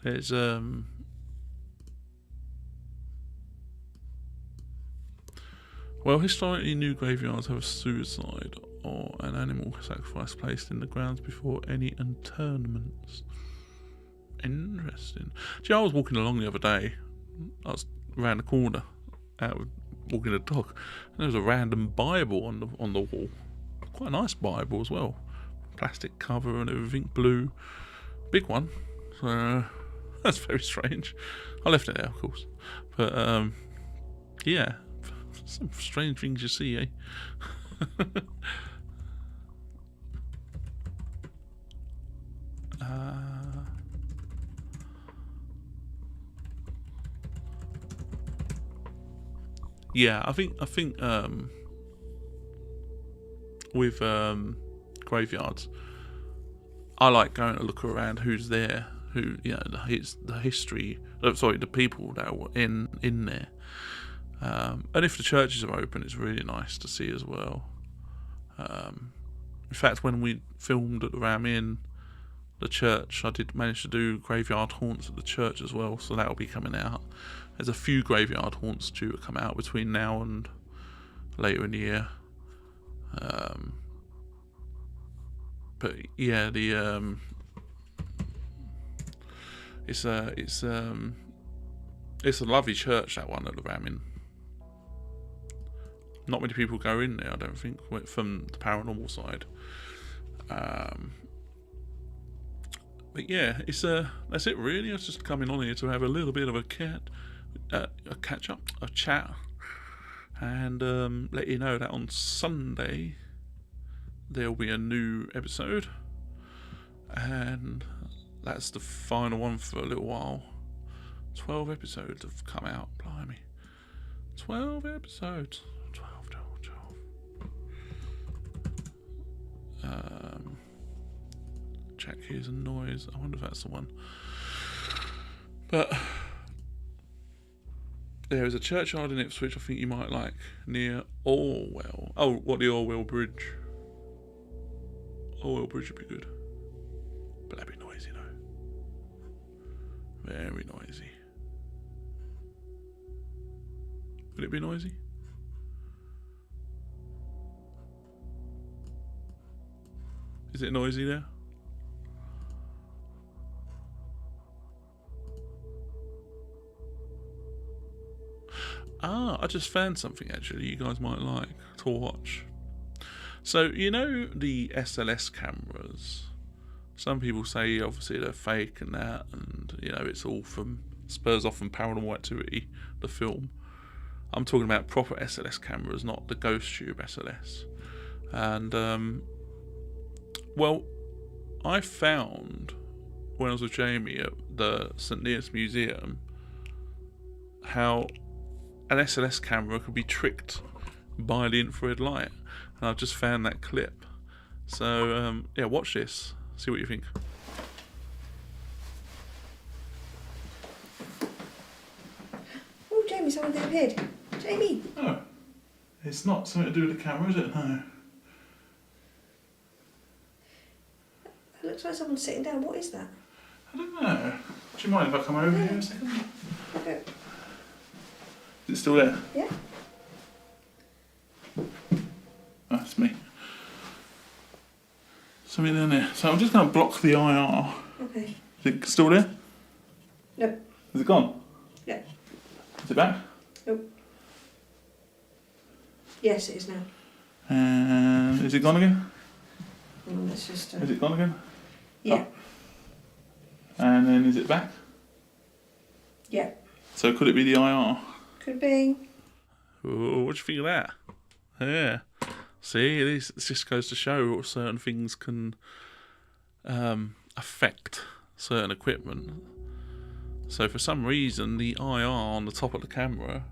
There's well, historically new graveyards have a suicide or an animal sacrifice placed in the grounds before any interments. Interesting. Gee, I was walking along the other day. I was around the corner, walking the dog, and there was a random Bible on the wall. Quite a nice Bible as well, plastic cover and everything, blue, big one. So that's very strange. I left it there, of course, but yeah, some strange things you see, eh? Yeah, I think with graveyards, I like going to look around who's there, who, you know, the history. Sorry, the people that were in there. And if the churches are open, it's really nice to see as well. In fact, when we filmed at the Ram Inn, the church, I did manage to do graveyard haunts at the church as well, so that'll be coming out. There's a few graveyard haunts due to come out between now and later in the year. But yeah, it's a lovely church, that one at the Ram Inn. Not many people go in there, I don't think, from the paranormal side. But yeah, that's it really. I was just coming on here to have a little bit of a catch up, a chat, and let you know that on Sunday there'll be a new episode, and that's the final one for a little while. 12 episodes have come out, blimey. 12 episodes. 12. Jack hears a noise. I wonder if that's the one. But there is a churchyard in Ipswich I think you might like, near Orwell. Oh, what, the Orwell Bridge? Orwell Bridge would be good. But that'd be noisy though. Very noisy. Would it be noisy? Is it noisy there? I just found something actually you guys might like to watch. So, you know the SLS cameras? Some people say obviously they're fake and that, and you know it's all from spurs off from Paranormal Activity, the film. I'm talking about proper SLS cameras, not the Ghost Tube SLS. And well, I found when I was with Jamie at the St Neots Museum how an SLS camera could be tricked by the infrared light, and I've just found that clip. So yeah, watch this, see what you think. Oh, Jamie, someone disappeared. Jamie! Oh, it's not something to do with the camera, is it? No. It looks like someone's sitting down. What is that? I don't know. Do you mind if I come over here a second? Okay. Is it still there? Yeah? That's me. Something down there. So I'm just going to block the IR. Okay. Is it still there? No. Is it gone? Yeah. Is it back? Nope. Yes, it is now. And is it gone again? Let's just... Is it gone again? Yeah. And then is it back? Yeah. So could it be the IR? Could be. Ooh, what do you think of that? Yeah. See, it just goes to show what certain things can affect certain equipment. So for some reason, the IR on the top of the camera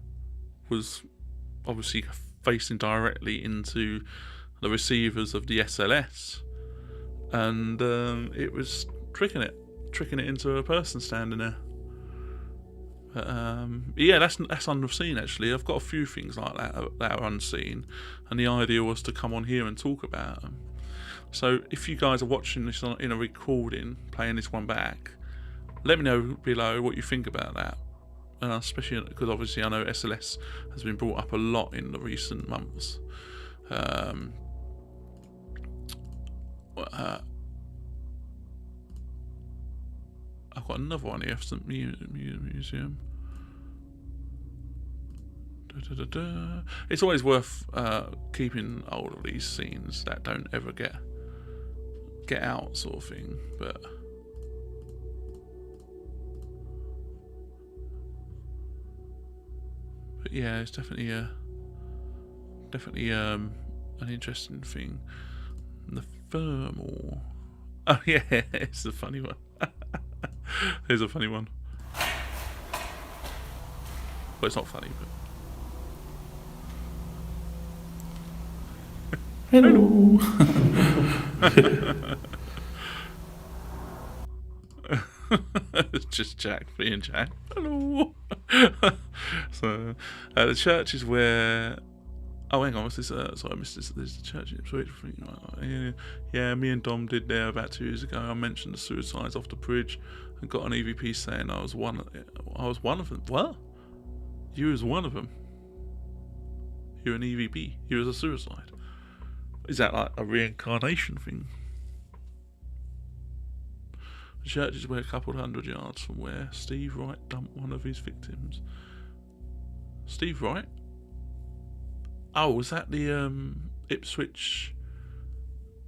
was obviously facing directly into the receivers of the SLS, and it was tricking it into a person standing there. But yeah, that's unseen actually. I've got a few things like that are unseen, and the idea was to come on here and talk about them. So if you guys are watching this in a recording, playing this one back, let me know below what you think about that. And especially because obviously I know SLS has been brought up a lot in the recent months. I've got another one here, St Museum. It's always worth keeping hold of these scenes that don't ever get out, sort of thing. But yeah, it's definitely an interesting thing. The thermal. Oh yeah, it's a funny one. Here's a funny one. Well, it's not funny, but hello. It's just Jack being Jack. Hello. So the church is where. Oh, hang on, what's this? Sorry, I missed this. There's the church in Ipswich. Yeah, me and Dom did there about 2 years ago. I mentioned the suicides off the bridge and got an EVP saying I was one of them. What? You was one of them? You're an EVP. You was a suicide. Is that like a reincarnation thing? The church is where a couple of 100 yards from where Steve Wright dumped one of his victims. Steve Wright? Oh, was that the Ipswich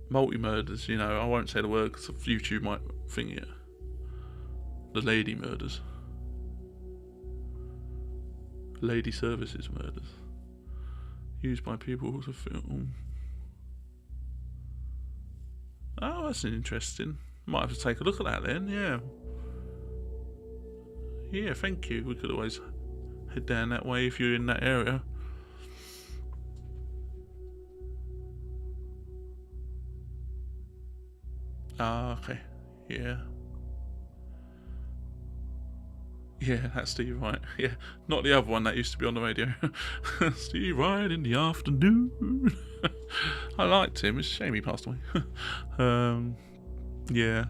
multi-murders? You know, I won't say the word because YouTube might think it. The lady murders. Lady services murders. Used by people to film. Oh, that's interesting. Might have to take a look at that then, yeah. Yeah, thank you. We could always head down that way if you're in that area. Ah, okay. Yeah. Yeah, that's Steve Wright. Yeah, not the other one that used to be on the radio. Steve Wright in the afternoon. I liked him. It's a shame he passed away. Yeah.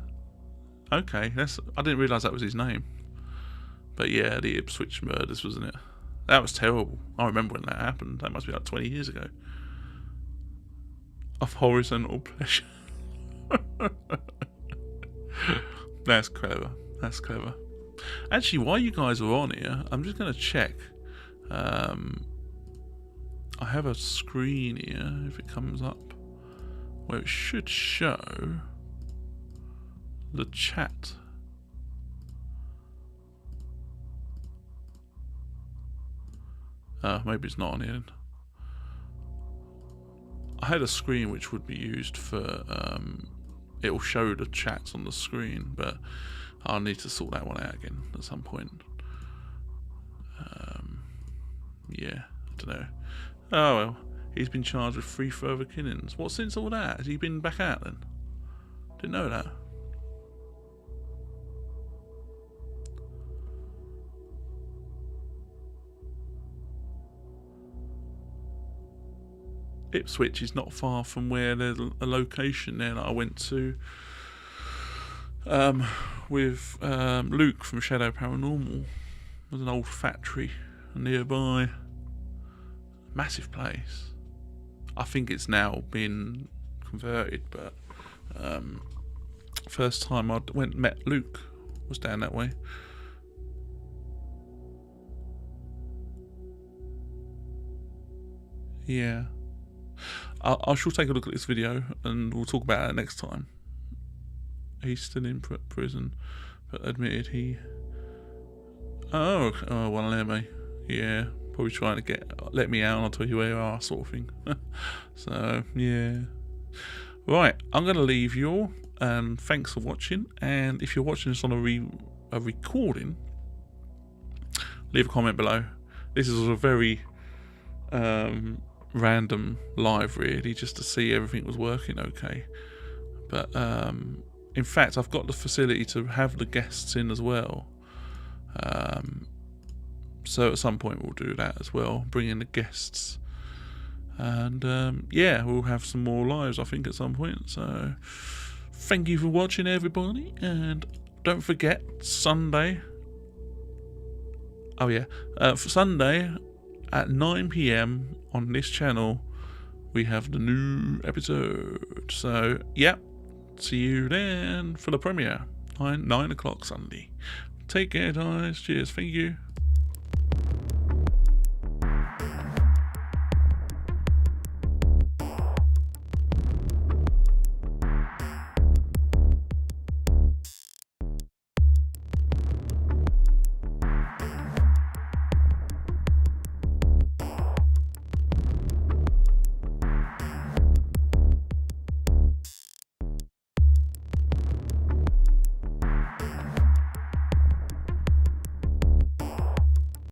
Okay, I didn't realise that was his name. But yeah, the Ipswich murders, wasn't it? That was terrible. I remember when that happened. That must be like 20 years ago. Of horizontal pleasure. That's clever. That's clever. Actually, while you guys are on here, I'm just going to check. I have a screen here, if it comes up, where it should show the chat. Maybe it's not on here. I had a screen which would be used for it'll show the chats on the screen, but I'll need to sort that one out again at some point. Yeah, I don't know. Oh well, he's been charged with 3 further killings. What since all that? Has he been back out then? Didn't know that. Ipswich is not far from where there's a location there that I went to with Luke from Shadow Paranormal. There's an old factory nearby. Massive place. I think it's now been converted, but first time I went and met Luke was down that way. Yeah. I shall take a look at this video and we'll talk about it next time. He's still in prison, but admitted he... Oh, well, let me. Yeah, probably trying to let me out and I'll tell you where you are, sort of thing. So, yeah. Right, I'm going to leave you all, and thanks for watching. And if you're watching this on a recording, leave a comment below. This is a very random live, really, just to see everything was working okay. But in fact, I've got the facility to have the guests in as well. So at some point we'll do that as well, bring in the guests. And yeah, we'll have some more lives, I think, at some point. So thank you for watching, everybody, and don't forget Sunday. Oh yeah, for Sunday at 9 PM on this channel we have the new episode. So yeah, see you then for the premiere, 9 o'clock Sunday. Take care, guys. Cheers. Thank you.